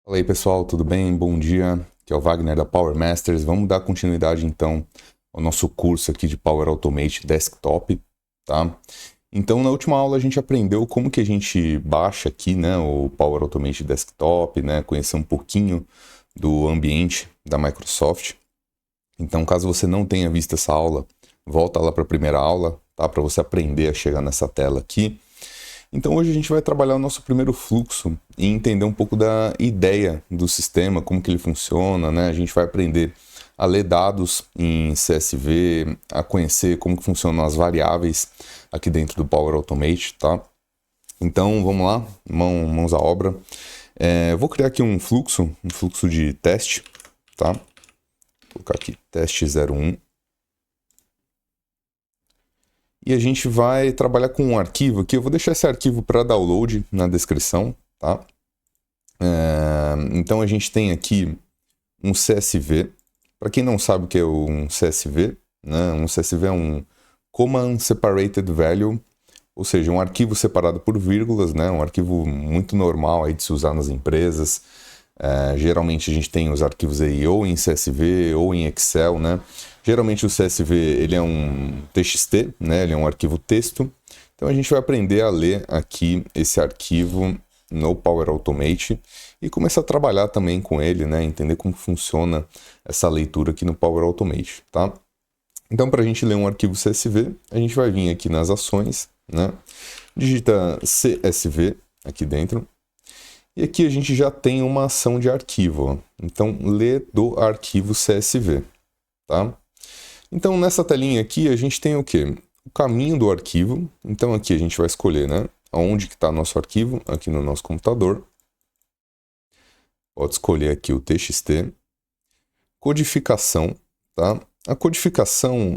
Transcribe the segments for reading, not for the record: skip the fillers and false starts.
Fala aí pessoal, tudo bem? Bom dia, aqui é o Wagner da Power Masters. Vamos dar continuidade então ao nosso curso aqui de Power Automate Desktop, tá? Então na última aula a gente aprendeu como que a gente baixa aqui, né, o Power Automate Desktop, né, conhecer um pouquinho do ambiente da Microsoft. Então caso você não tenha visto essa aula, volta lá para a primeira aula, tá? Para você aprender a chegar nessa tela aqui. Então hoje a gente vai trabalhar o nosso primeiro fluxo e entender um pouco da ideia do sistema, como que ele funciona, né? A gente vai aprender a ler dados em CSV, a conhecer como que funcionam as variáveis aqui dentro do Power Automate, tá? Então vamos lá, mãos à obra. Eu vou criar aqui um fluxo de teste, tá? Vou colocar aqui teste 01. E a gente vai trabalhar com um arquivo aqui. Eu vou deixar esse arquivo para download na descrição, tá? Então a gente tem aqui um CSV. Para quem não sabe o que é um CSV, né? Um CSV é um Command Separated Value, ou seja, um arquivo separado por vírgulas, né? Um arquivo muito normal aí de se usar nas empresas. Geralmente a gente tem os arquivos aí ou em CSV ou em Excel, né? Geralmente o CSV ele é um TXT, né? Ele é um arquivo texto. Então a gente vai aprender a ler aqui esse arquivo no Power Automate e começar a trabalhar também com ele, né? Entender como funciona essa leitura aqui no Power Automate, tá? Então para a gente ler um arquivo CSV, a gente vai vir aqui nas ações, né? Digita CSV aqui dentro. E aqui a gente já tem uma ação de arquivo, ó. Então, ler do arquivo CSV, tá? Então, nessa telinha aqui, a gente tem o quê? O caminho do arquivo. Então, aqui a gente vai escolher, né? Onde que está nosso arquivo, aqui no nosso computador. Pode escolher aqui o TXT. Codificação, tá? A codificação,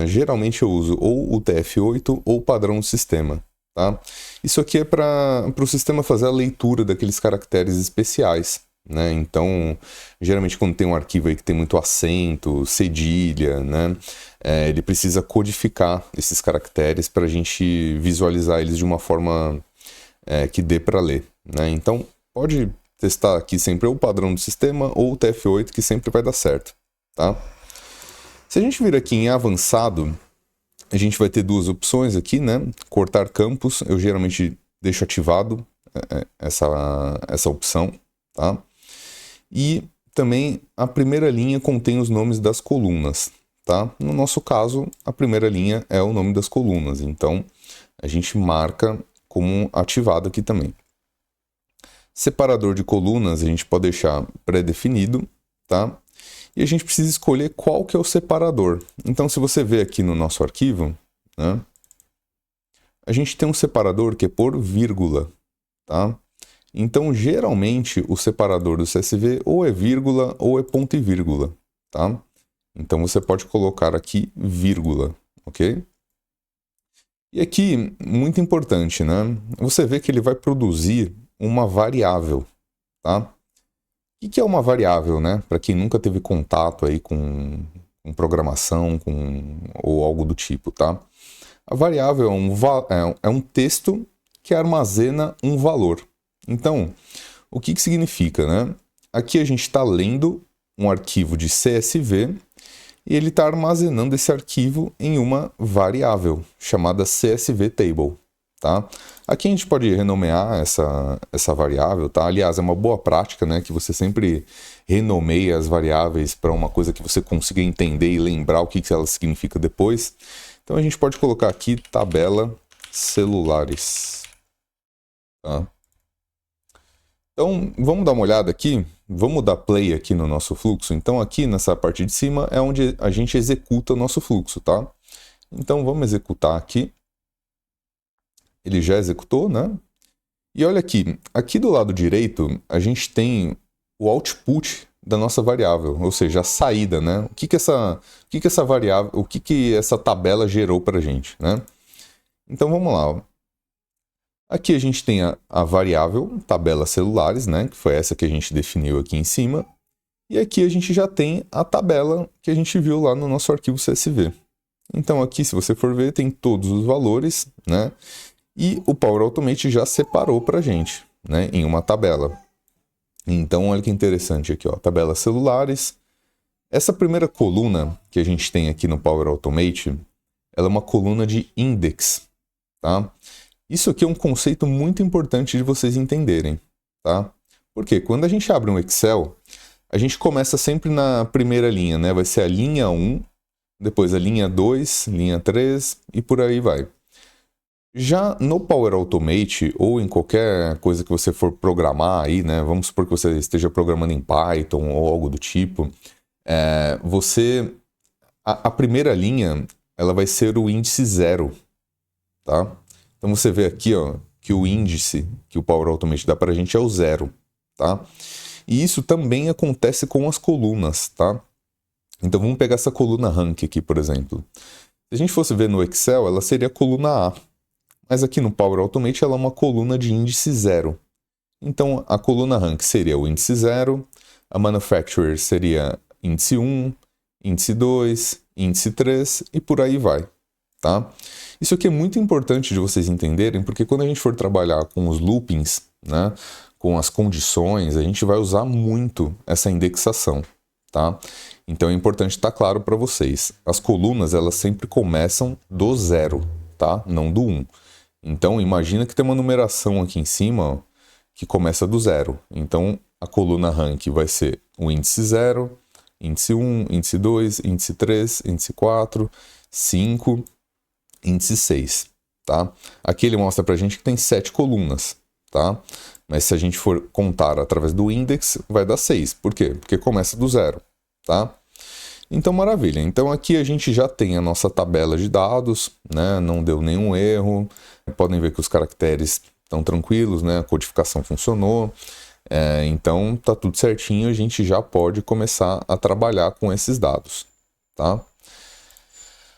geralmente eu uso ou o TF8 ou o padrão do sistema. Tá? Isso aqui é para o sistema fazer a leitura daqueles caracteres especiais, né? Então, geralmente quando tem um arquivo aí que tem muito acento, cedilha, né? Ele precisa codificar esses caracteres para a gente visualizar eles de uma forma que dê para ler, né? Então, pode testar aqui sempre ou o padrão do sistema ou o TF8 que sempre vai dar certo, tá? Se a gente vir aqui em avançado, a gente vai ter duas opções aqui, né? Cortar campos, eu geralmente deixo ativado essa opção, tá? E também a primeira linha contém os nomes das colunas, tá? No nosso caso, a primeira linha é o nome das colunas, então a gente marca como ativado aqui também. Separador de colunas a gente pode deixar pré-definido, tá? E a gente precisa escolher qual que é o separador. Então, se você ver aqui no nosso arquivo, né, a gente tem um separador que é por vírgula, tá? Então, geralmente, o separador do CSV ou é vírgula ou é ponto e vírgula, tá? Então, você pode colocar aqui vírgula, ok? E aqui, muito importante, né? Você vê que ele vai produzir uma variável, tá? O que é uma variável, né? Para quem nunca teve contato aí com programação ou algo do tipo, tá? A variável é um texto que armazena um valor. Então, o que significa, né? Aqui a gente está lendo um arquivo de CSV e ele está armazenando esse arquivo em uma variável chamada CSV Table. Tá? Aqui a gente pode renomear essa variável, tá? Aliás, é uma boa prática, né? Que você sempre renomeie as variáveis para uma coisa que você consiga entender e lembrar o que ela significa depois. Então a gente pode colocar aqui tabela celulares. Tá? Então vamos dar uma olhada aqui, vamos dar play aqui no nosso fluxo. Então aqui nessa parte de cima é onde a gente executa o nosso fluxo, tá? Então vamos executar aqui. Ele já executou, né? E olha aqui do lado direito, a gente tem o output da nossa variável, ou seja, a saída, né? O que essa variável, o que essa tabela gerou para a gente, né? Então vamos lá. Ó. Aqui a gente tem a variável tabela celulares, né? Que foi essa que a gente definiu aqui em cima. E aqui a gente já tem a tabela que a gente viu lá no nosso arquivo CSV. Então aqui, se você for ver, tem todos os valores, né? E o Power Automate já separou para a gente, né, em uma tabela. Então, olha que interessante aqui, ó, tabelas celulares. Essa primeira coluna que a gente tem aqui no Power Automate, ela é uma coluna de index, tá? Isso aqui é um conceito muito importante de vocês entenderem, tá? Porque quando a gente abre um Excel, a gente começa sempre na primeira linha, né? Vai ser a linha 1, depois a linha 2, linha 3 e por aí vai. Já no Power Automate ou em qualquer coisa que você for programar aí, né? Vamos supor que você esteja programando em Python ou algo do tipo, a primeira linha ela vai ser o índice 0, tá? Então você vê aqui, ó, que o índice que o Power Automate dá para a gente é o 0, tá? E isso também acontece com as colunas, tá? Então vamos pegar essa coluna rank aqui, por exemplo. Se a gente fosse ver no Excel, ela seria a coluna A. Mas aqui no Power Automate ela é uma coluna de índice 0. Então a coluna rank seria o índice 0, a manufacturer seria índice 1, índice 2, índice 3 e por aí vai, tá? Isso aqui é muito importante de vocês entenderem, porque quando a gente for trabalhar com os loopings, né, com as condições, a gente vai usar muito essa indexação, tá? Então é importante estar claro para vocês. As colunas, elas sempre começam do 0, tá? Não do 1. Então imagina que tem uma numeração aqui em cima, ó, que começa do 0. Então a coluna rank vai ser o índice 0, índice 1, índice 2, índice 3, índice 4, 5, índice 6, tá? Aqui ele mostra pra gente que tem 7 colunas, tá? Mas se a gente for contar através do index, vai dar 6. Por quê? Porque começa do 0, tá? Então, maravilha. Então aqui a gente já tem a nossa tabela de dados, né? Não deu nenhum erro. Podem ver que os caracteres estão tranquilos, né? A codificação funcionou. Então tá tudo certinho, a gente já pode começar a trabalhar com esses dados, tá?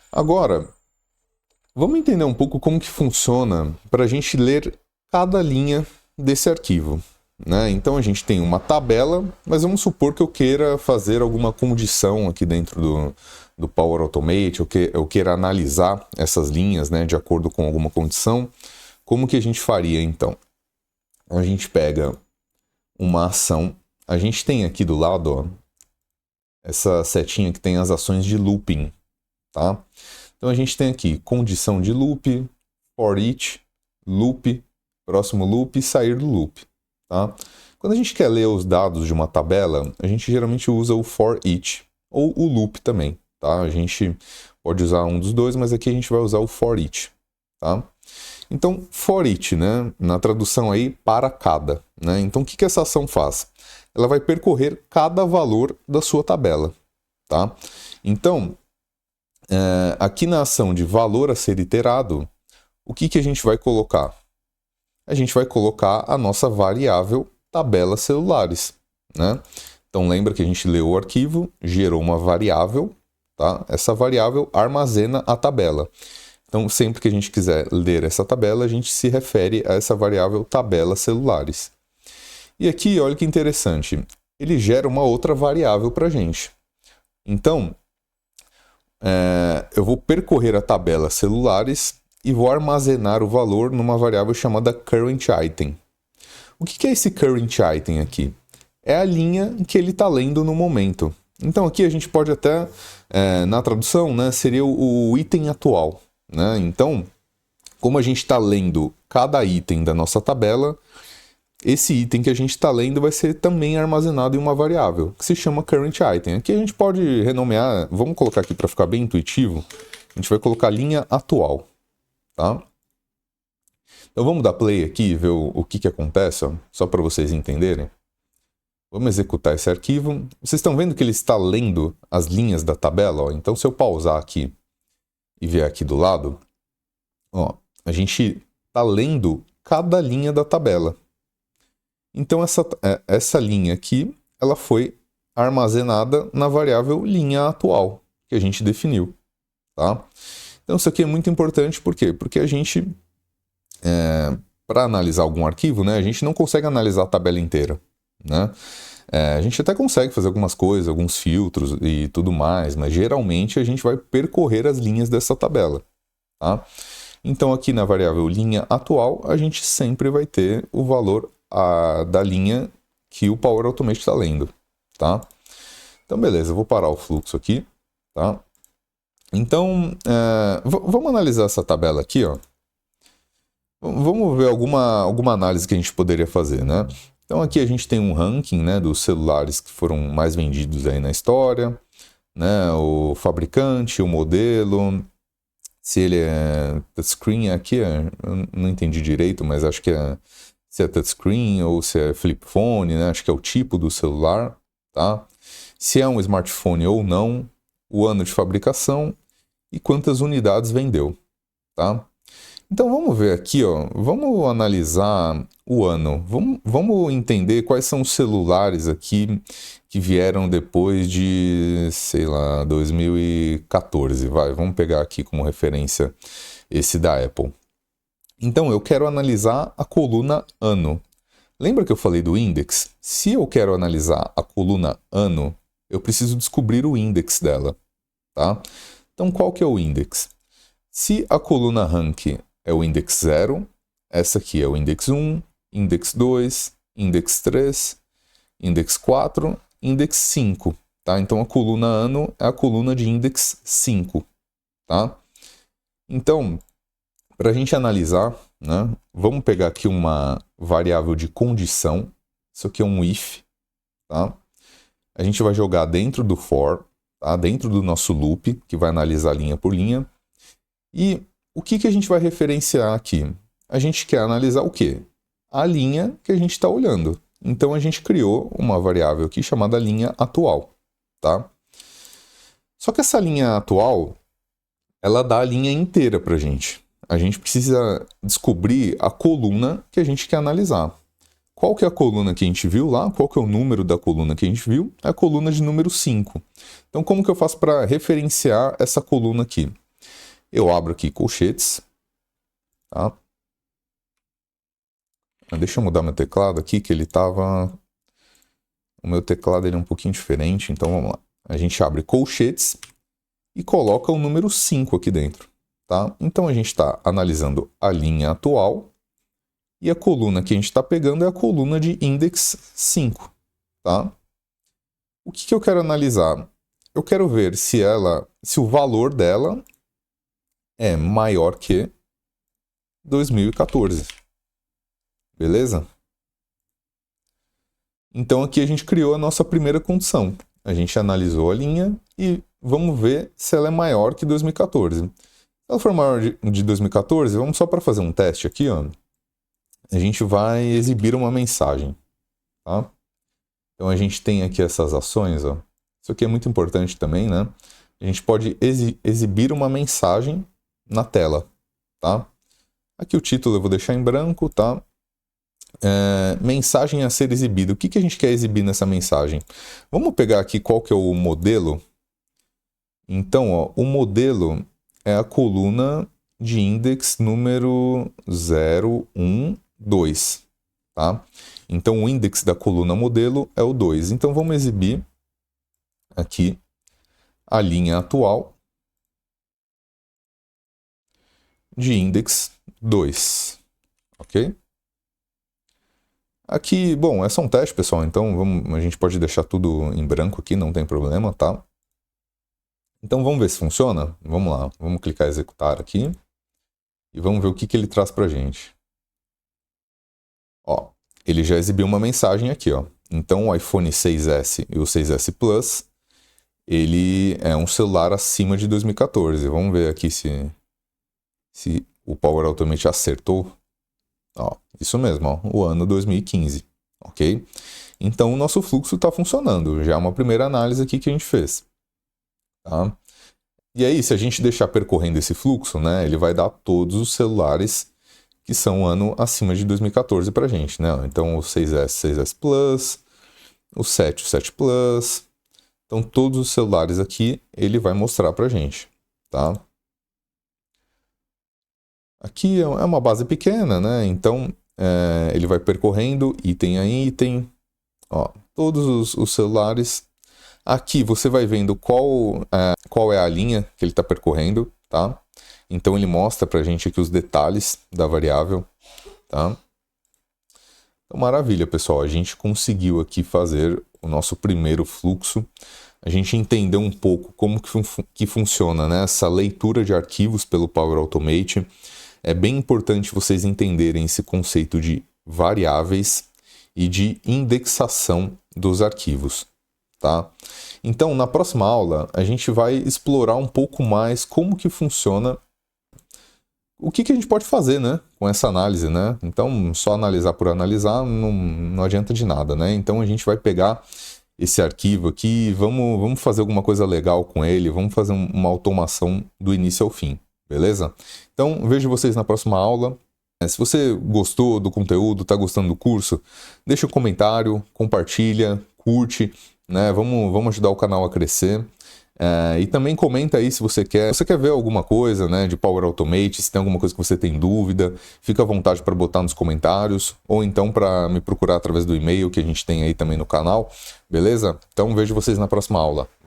Agora, vamos entender um pouco como que funciona para a gente ler cada linha desse arquivo, né? Então a gente tem uma tabela, mas vamos supor que eu queira fazer alguma condição aqui dentro do Power Automate, eu queira analisar essas linhas, né, de acordo com alguma condição. Como que a gente faria então? A gente pega uma ação, a gente tem aqui do lado, ó, essa setinha que tem as ações de looping, tá? Então a gente tem aqui condição de loop, for each, loop, próximo loop e sair do loop, tá? Quando a gente quer ler os dados de uma tabela, a gente geralmente usa o for each ou o loop também, tá? A gente pode usar um dos dois, mas aqui a gente vai usar o for each, tá? Então, for each, né? Na tradução aí, para cada, né? Então, o que essa ação faz? Ela vai percorrer cada valor da sua tabela, tá? Então, aqui na ação de valor a ser iterado, o que a gente vai colocar? A gente vai colocar a nossa variável tabelas celulares, né? Então, lembra que a gente leu o arquivo, gerou uma variável, tá? Essa variável armazena a tabela. Então, sempre que a gente quiser ler essa tabela, a gente se refere a essa variável tabelas celulares. E aqui, olha que interessante, ele gera uma outra variável para a gente. Então, eu vou percorrer a tabela celulares e vou armazenar o valor numa variável chamada current item. O que é esse current item aqui? É a linha que ele está lendo no momento. Então, aqui a gente pode até, na tradução, né, seria o item atual, né? Então, como a gente está lendo cada item da nossa tabela, esse item que a gente está lendo vai ser também armazenado em uma variável, que se chama current item. Aqui a gente pode renomear, vamos colocar aqui para ficar bem intuitivo, a gente vai colocar linha atual, tá? Então vamos dar play aqui e ver o que acontece, ó, só para vocês entenderem. Vamos executar esse arquivo. Vocês estão vendo que ele está lendo as linhas da tabela, ó? Então se eu pausar aqui e ver aqui do lado, ó, a gente está lendo cada linha da tabela. Então essa linha aqui, ela foi armazenada na variável linha atual, que a gente definiu, tá? Então isso aqui é muito importante, por quê? Porque a gente, para analisar algum arquivo, né, a gente não consegue analisar a tabela inteira, né? A gente até consegue fazer algumas coisas, alguns filtros e tudo mais, mas geralmente a gente vai percorrer as linhas dessa tabela, tá? Então aqui na variável linha atual, a gente sempre vai ter o valor da linha que o Power Automate está lendo, tá? Então, beleza, eu vou parar o fluxo aqui, tá? Então, vamos analisar essa tabela aqui, ó. Vamos ver alguma análise que a gente poderia fazer, né? Então, aqui a gente tem um ranking, né, dos celulares que foram mais vendidos aí na história, né? O fabricante, o modelo, se ele é touchscreen aqui, eu não entendi direito, mas acho que se é touchscreen ou se é flip phone, né? Acho que é o tipo do celular, tá? Se é um smartphone ou não, o ano de fabricação e quantas unidades vendeu, tá? Então vamos ver aqui, ó, vamos analisar o ano, vamos entender quais são os celulares aqui que vieram depois de, sei lá, 2014, vamos pegar aqui como referência esse da Apple. Então eu quero analisar a coluna ano. Lembra que eu falei do index? Se eu quero analisar a coluna ano, eu preciso descobrir o index dela, tá? Então qual que é o index? Se a coluna rank é o index 0, essa aqui é o index 1, index 2, index 3, index 4, index 5, tá? Então a coluna ano é a coluna de index 5, tá? Então, para a gente analisar, né, vamos pegar aqui uma variável de condição, isso aqui é um if, tá? A gente vai jogar dentro do for, tá? Dentro do nosso loop, que vai analisar linha por linha, e o que a gente vai referenciar aqui? A gente quer analisar o quê? A linha que a gente está olhando. Então a gente criou uma variável aqui chamada linha atual, tá? Só que essa linha atual, ela dá a linha inteira para a gente. A gente precisa descobrir a coluna que a gente quer analisar. Qual que é a coluna que a gente viu lá? Qual que é o número da coluna que a gente viu? É a coluna de número 5. Então como que eu faço para referenciar essa coluna aqui? Eu abro aqui colchetes, tá? Deixa eu mudar meu teclado aqui, que ele estava... O meu teclado ele é um pouquinho diferente, então vamos lá. A gente abre colchetes e coloca o número 5 aqui dentro, tá? Então a gente está analisando a linha atual e a coluna que a gente está pegando é a coluna de index 5, tá? O que eu quero analisar? Eu quero ver se o valor dela é maior que 2014. Beleza? Então aqui a gente criou a nossa primeira condição. A gente analisou a linha e vamos ver se ela é maior que 2014. Se ela for maior de 2014, vamos só para fazer um teste aqui, ó. A gente vai exibir uma mensagem, tá? Então a gente tem aqui essas ações, ó. Isso aqui é muito importante também, né? A gente pode exibir uma mensagem na tela, tá? Aqui o título eu vou deixar em branco, tá? Mensagem a ser exibida. O que a gente quer exibir nessa mensagem? Vamos pegar aqui qual que é o modelo. Então, ó, o modelo é a coluna de index número 012, tá? Então, o index da coluna modelo é o 2. Então, vamos exibir aqui a linha atual de index 2, ok? Aqui, bom, é só um teste, pessoal, então a gente pode deixar tudo em branco aqui, não tem problema, tá? Então vamos ver se funciona? Vamos lá, vamos clicar em executar aqui e vamos ver o que ele traz pra gente. Ó, ele já exibiu uma mensagem aqui, ó. Então o iPhone 6S e o 6S Plus, ele é um celular acima de 2014. Vamos ver aqui se o Power Automate acertou. Ó, isso mesmo, ó, o ano 2015, ok? Então o nosso fluxo está funcionando, já é uma primeira análise aqui que a gente fez, tá? E aí, se a gente deixar percorrendo esse fluxo, né, ele vai dar todos os celulares que são ano acima de 2014 para a gente, né? Então o 6S, 6S Plus, o 7, o 7 Plus, então todos os celulares aqui ele vai mostrar para a gente, tá? Aqui é uma base pequena, né? Então ele vai percorrendo item a item. Ó, todos os celulares. Aqui você vai vendo qual é a linha que ele está percorrendo, tá? Então ele mostra pra gente aqui os detalhes da variável, tá? Então, maravilha, pessoal. A gente conseguiu aqui fazer o nosso primeiro fluxo. A gente entendeu um pouco como que funciona, né, essa leitura de arquivos pelo Power Automate. É bem importante vocês entenderem esse conceito de variáveis e de indexação dos arquivos, tá? Então, na próxima aula, a gente vai explorar um pouco mais como que funciona, o que a gente pode fazer, né, com essa análise, né? Então, só analisar por analisar não adianta de nada, né? Então, a gente vai pegar esse arquivo aqui, vamos fazer alguma coisa legal com ele, vamos fazer uma automação do início ao fim, beleza? Então, vejo vocês na próxima aula. Se você gostou do conteúdo, está gostando do curso, deixa um comentário, compartilha, curte, né? Vamos ajudar o canal a crescer. E também comenta aí se você quer ver alguma coisa, né, de Power Automate, se tem alguma coisa que você tem dúvida, fica à vontade para botar nos comentários, ou então para me procurar através do e-mail que a gente tem aí também no canal, beleza? Então vejo vocês na próxima aula.